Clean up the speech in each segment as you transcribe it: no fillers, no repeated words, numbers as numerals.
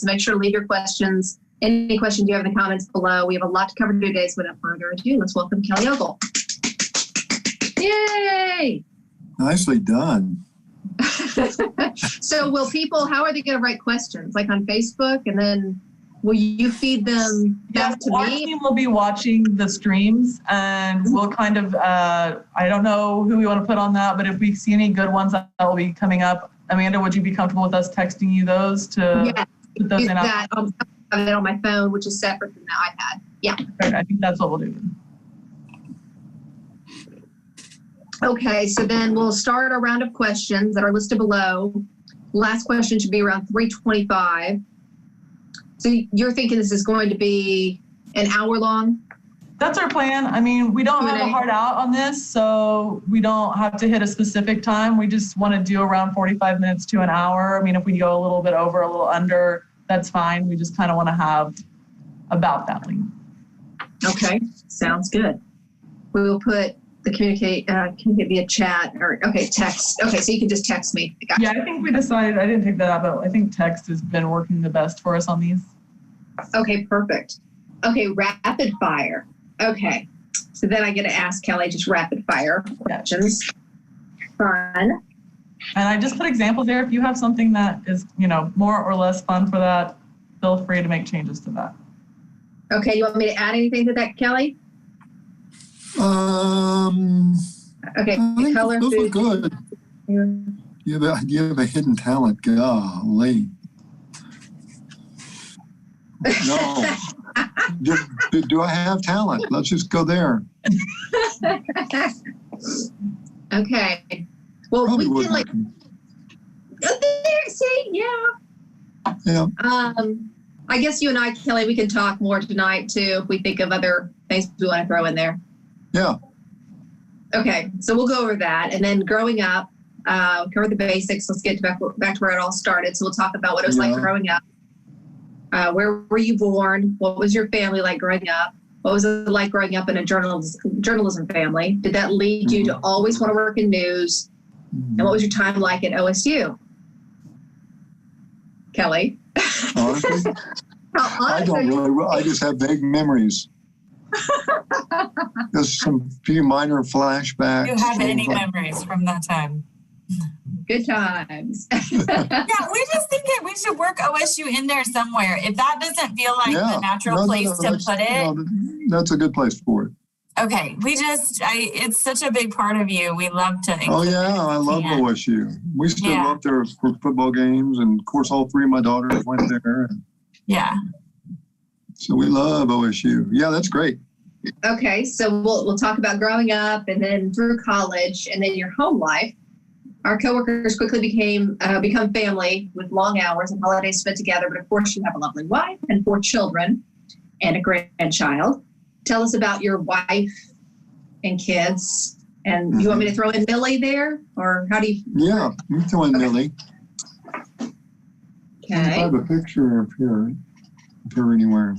So make sure to leave your questions. Any questions you have in the comments below. We have a lot to cover today, so without further ado, let's welcome Kelly Ogle. Yay! Nicely done. So how are they going to write questions? Like on Facebook, and then will you feed them back to our me? Team will be watching the streams, and we'll kind of, I don't know who we want to put on that, but if we see any good ones that will be coming up, Amanda, would you be comfortable with us texting you those to put those in? I have it on my phone, which is separate from the iPad. Yeah. Right, I think that's what we'll do. Okay, so then we'll start our round of questions that are listed below. Last question should be around 3:25. So you're thinking this is going to be an hour long? That's our plan. I mean, we don't have a hard out on this, so we don't have to hit a specific time. We just want to do around 45 minutes to an hour. I mean, if we go a little bit over, a little under, that's fine. We just kind of want to have about that length. Okay, sounds good. We will put the communicate via chat or text. Okay, so you can just text me. Gotcha. Yeah, I think we decided, I didn't take that out, but I think text has been working the best for us on these. Okay, perfect. Okay, rapid fire. Okay, so then I get to ask Kelly just rapid fire questions. Fun. And I just put examples there. If you have something that is, more or less fun for that, feel free to make changes to that. Okay, you want me to add anything to that, Kelly? Okay, color. Those look good. You have a hidden talent. Golly. No. Do I have talent? Let's just go there. Okay. Well, Probably we can Yeah. I guess you and I, Kelly, we can talk more tonight too if we think of other things we want to throw in there. Yeah. Okay, so we'll go over that, and then growing up, cover the basics. Let's get back to where it all started. So we'll talk about what it was like growing up. Where were you born? What was your family like growing up? What was it like growing up in a journalism family? Did that lead you to always want to work in news? And what was your time like at OSU? Kelly? Honestly, I don't really. I just have vague memories. Just some few minor flashbacks. Do you have any memories from that time? Good times. Yeah, we just think that we should work OSU in there somewhere. If that doesn't feel like the natural place to put it. That's a good place for it. Okay, it's such a big part of you. We love to. Oh yeah, I love OSU. We still up there for football games, and of course, all three of my daughters went there. Yeah. So we love OSU. Yeah, that's great. Okay, so we'll talk about growing up, and then through college, and then your home life. Our coworkers quickly become family with long hours and holidays spent together. But of course, you have a lovely wife and 4 children and a grandchild. Tell us about your wife and kids. And you want me to throw in Millie there, or how do you? Yeah, you can throw in Millie. Okay. I have a picture of her anywhere.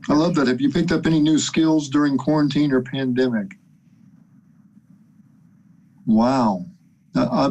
I love that. Have you picked up any new skills during quarantine or pandemic? Wow. I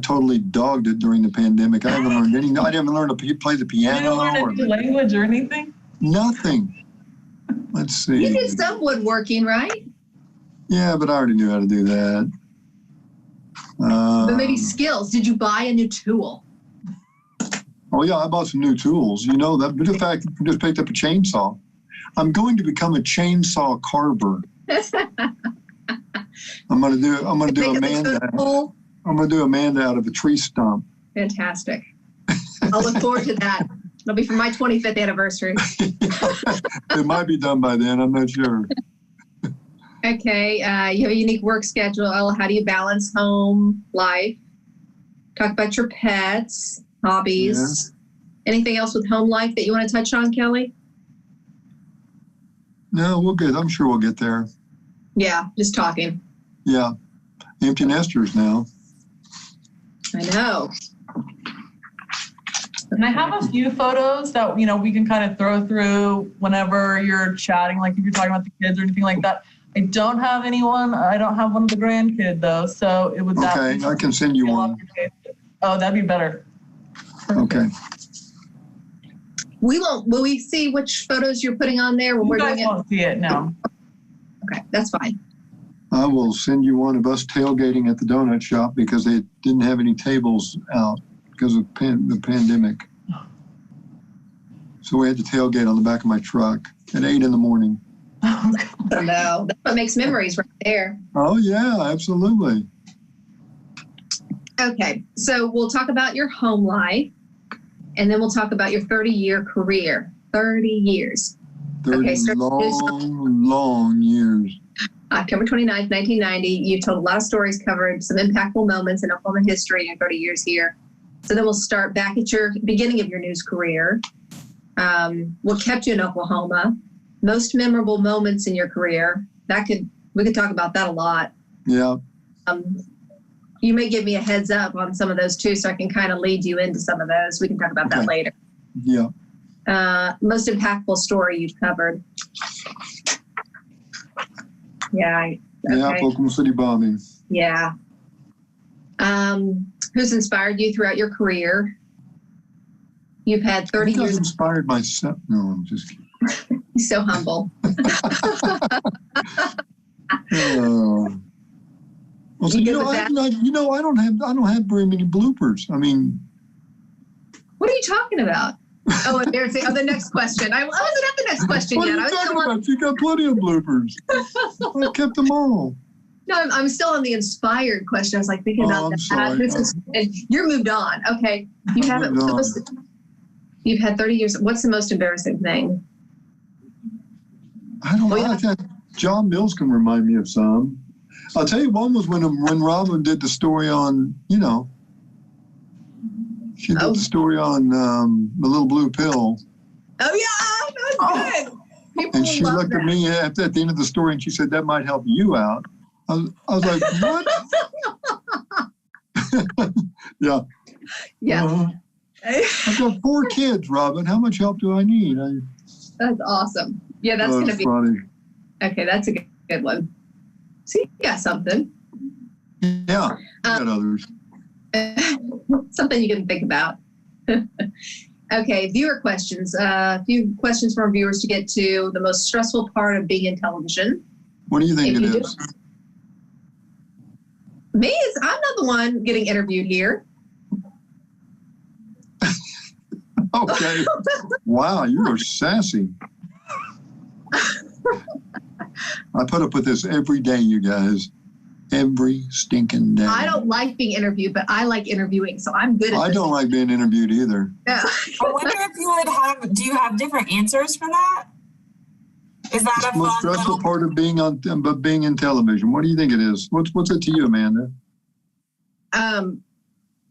totally dogged it during the pandemic. I haven't learned anything. I didn't learn to play the piano. You didn't learn a new language or anything? Nothing. Let's see. You did some woodworking, right? Yeah, but I already knew how to do that. But maybe skills. Did you buy a new tool? Oh, yeah, I bought some new tools. You know that. But in fact, I just picked up a chainsaw. I'm going to become a chainsaw carver. I'm going to do Amanda. I'm going to do Amanda out of a tree stump. Fantastic. I'll look forward to that. It'll be for my 25th anniversary. It might be done by then. I'm not sure. Okay. You have a unique work schedule. How do you balance home life? Talk about your pets, hobbies. Yeah. Anything else with home life that you want to touch on, Kelly? No, we'll get. I'm sure we'll get there. Yeah, just talking. Yeah. Empty nesters now. I know. And I have a few photos that, we can kind of throw through whenever you're chatting, like if you're talking about the kids or anything like that. I don't have anyone. I don't have one of the grandkids, though, so it would... Okay, I can send you one. Oh, that'd be better. Okay. Will we see which photos you're putting on there when we're doing it? You guys won't see it, no. Okay, that's fine. I will send you one of us tailgating at the donut shop because they didn't have any tables out because of the pandemic. So we had to tailgate on the back of my truck at 8 a.m. Oh, no, that's what makes memories right there. Oh, yeah, absolutely. Okay, so we'll talk about your home life, and then we'll talk about your 30-year career. 30 years. 30 long years. October 29th, 1990. You told a lot of stories, covered some impactful moments in Oklahoma history in 30 years here. So then we'll start back at your beginning of your news career. What kept you in Oklahoma? Most memorable moments in your career. We could talk about that a lot. Yeah. You may give me a heads up on some of those too, so I can kind of lead you into some of those. We can talk about that later. Yeah. Most impactful story you've covered. Yeah. Okay. Yeah, Oklahoma City bombing. Yeah. Who's inspired you throughout your career? You've had 30 years. Inspired myself. No, I'm just kidding. He's so humble. Well, so, I don't have very many bloopers. I mean, what are you talking about? Oh, embarrassing. Oh, the next question. I wasn't at the next question yet. What are you talking about? You got plenty of bloopers. I kept them all. No, I'm still on the inspired question. I was like thinking about that. Sorry. And you're moved on. Okay. You haven't. You've had 30 years. What's the most embarrassing thing? I don't know. John Mills can remind me of some. I'll tell you, one was when Robin did the story on, she did the story on the little blue pill. Oh, yeah, that was good. And she looked at me at the end of the story and she said, that might help you out. I was like, what? Yeah. Yeah. I've got 4 kids, Robin. How much help do I need? That's awesome. Yeah, that's going to be funny. Okay, that's a good one. See, you got something. Yeah, I got others. Something you can think about. Okay, viewer questions. A few questions from our viewers to get to. The most stressful part of being in television. What do you think it is? Me, I'm not the one getting interviewed here. Okay. Wow, you are sassy. I put up with this every day, you guys. Every stinking day. I don't like being interviewed, but I like interviewing, so I'm good at I don't like being interviewed either. Yeah. I wonder if do you have different answers for that? Is that it's the most stressful part of being in television? What do you think it is? What's it to you, Amanda?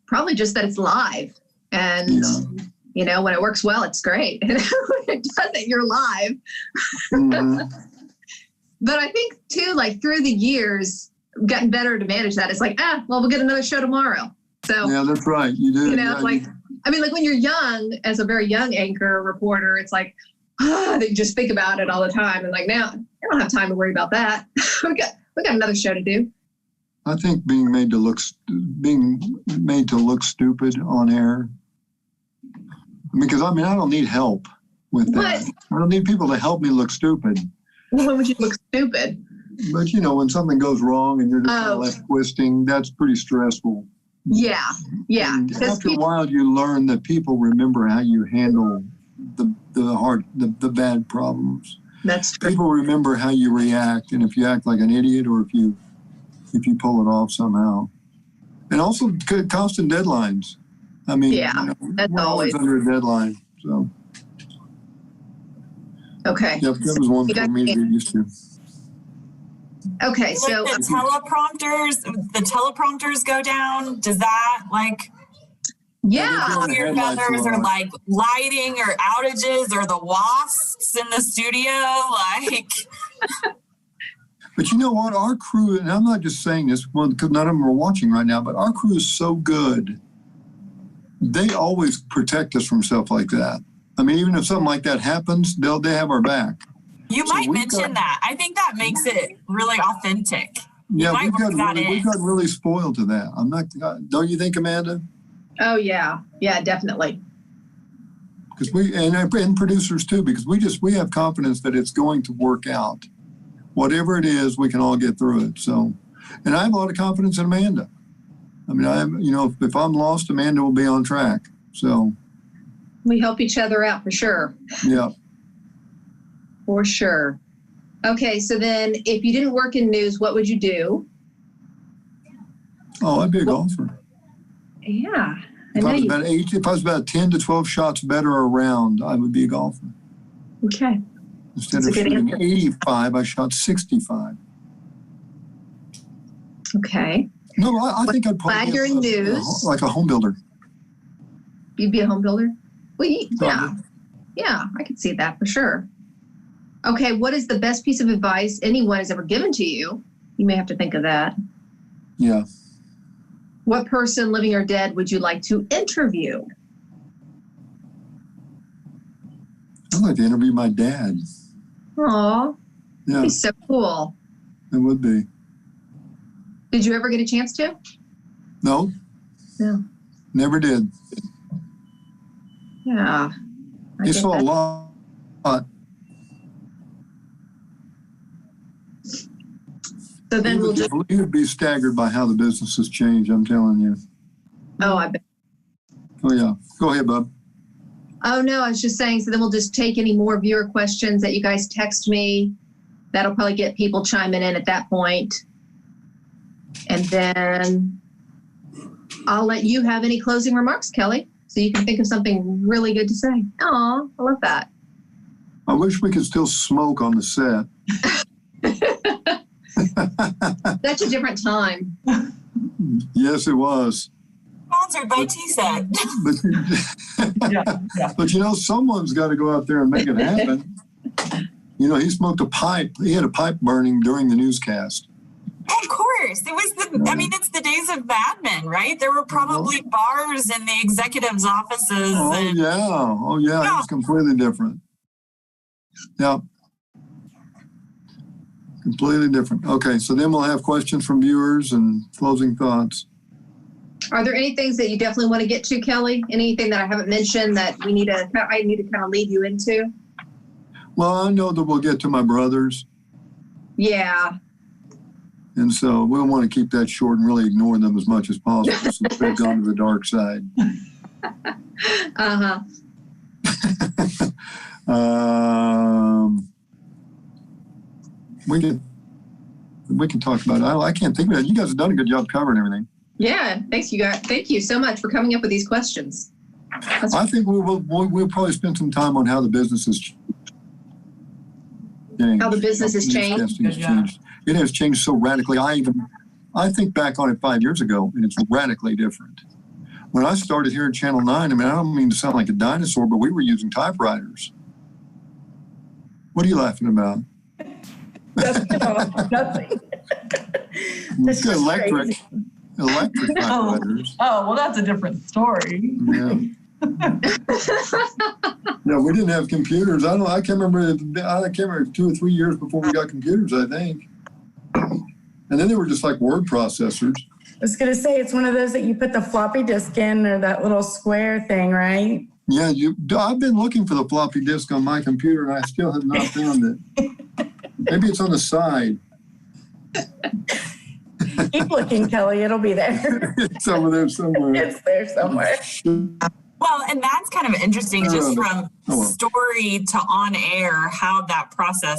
Probably just that it's live. And, when it works well, it's great. And when it doesn't, you're live. Mm-hmm. But I think, too, like through the years, I've gotten better to manage that. It's like, we'll get another show tomorrow. So yeah, that's right. You do. Like when you're young, as a very young anchor reporter, it's like, they just think about it all the time. And like now, I don't have time to worry about that. we got another show to do. I think being made to look stupid on air. Because I don't need help with that. I don't need people to help me look stupid. When would you look stupid? But when something goes wrong and you're just kind of left twisting, that's pretty stressful. Yeah. And after a while, you learn that people remember how you handle the bad problems. That's true. People remember how you react, and if you act like an idiot or if you pull it off somehow. And also constant deadlines. That's we're always under a deadline. So. Okay. Yep, that was one for me to get used to. Okay, so the teleprompters go down. Does that your feathers or like lighting or outages or the wasps in the studio? But you know what? Our crew, and I'm not just saying this because none of them are watching right now, but our crew is so good. They always protect us from stuff like that. Even if something like that happens, they have our back. You might mention that. I think that makes it really authentic. Yeah, we've gotten really spoiled to that. Don't you think, Amanda? Oh, yeah. Yeah, definitely. Because and producers too, because we have confidence that it's going to work out. Whatever it is, we can all get through it. So, and I have a lot of confidence in Amanda. I mean, if I'm lost, Amanda will be on track. So we help each other out for sure. Yeah. For sure. Okay, so then if you didn't work in news, what would you do? Oh, I'd be a golfer. Yeah. If I was about 10 to 12 shots better around, I would be a golfer. Okay. Instead of shooting 85, I shot 65. Okay. No, I think I'd probably glad you're in news. Like a home builder. You'd be a home builder? Well, yeah. Yeah, I could see that for sure. Okay, what is the best piece of advice anyone has ever given to you? You may have to think of that. Yeah. What person, living or dead, would you like to interview? I'd like to interview my dad. Aw. Yeah. He's so cool. It would be. Did you ever get a chance to? No. No. Never did. Yeah. He saw a lot. So then you'd be staggered by how the business has changed, I'm telling you. Oh, I bet. Oh, yeah. Go ahead, Bob. Oh, no, I was just saying, so then we'll just take any more viewer questions that you guys text me. That'll probably get people chiming in at that point. And then I'll let you have any closing remarks, Kelly, so you can think of something really good to say. Aw, I love that. I wish we could still smoke on the set. That's a different time. Yes, it was. Sponsored by TSET. But someone's got to go out there and make it happen. He smoked a pipe. He had a pipe burning during the newscast. Of course. It was it's the days of Mad Men, right? There were probably bars in the executives' offices. Oh, yeah. It's completely different. Yeah. Completely different. Okay, so then we'll have questions from viewers and closing thoughts. Are there any things that you definitely want to get to, Kelly? Anything that I haven't mentioned that I need to kind of lead you into? Well, I know that we'll get to my brothers. Yeah. And so we'll want to keep that short and really ignore them as much as possible since they've gone to the dark side. Uh-huh. We can talk about it. I can't think of it. You guys have done a good job covering everything. Yeah, thanks you guys. Thank you so much for coming up with these questions. I think we'll probably spend some time on how the business has changed. How the business has changed. It has changed so radically. I think back on it 5 years ago, and it's radically different. When I started here at Channel 9, I don't mean to sound like a dinosaur, but we were using typewriters. What are you laughing about? Nothing. That's electric typewriters. Oh, well, that's a different story. Yeah. No, we didn't have computers. I can't remember 2 or 3 years before we got computers, I think. And then they were just like word processors. I was going to say, it's one of those that you put the floppy disk in, or that little square thing, right? Yeah, I've been looking for the floppy disk on my computer, and I still have not found it. Maybe it's on the side. Keep looking, Kelly. It'll be there. It's over there somewhere. It's there somewhere. Well, and that's kind of interesting just from story to on air, how that process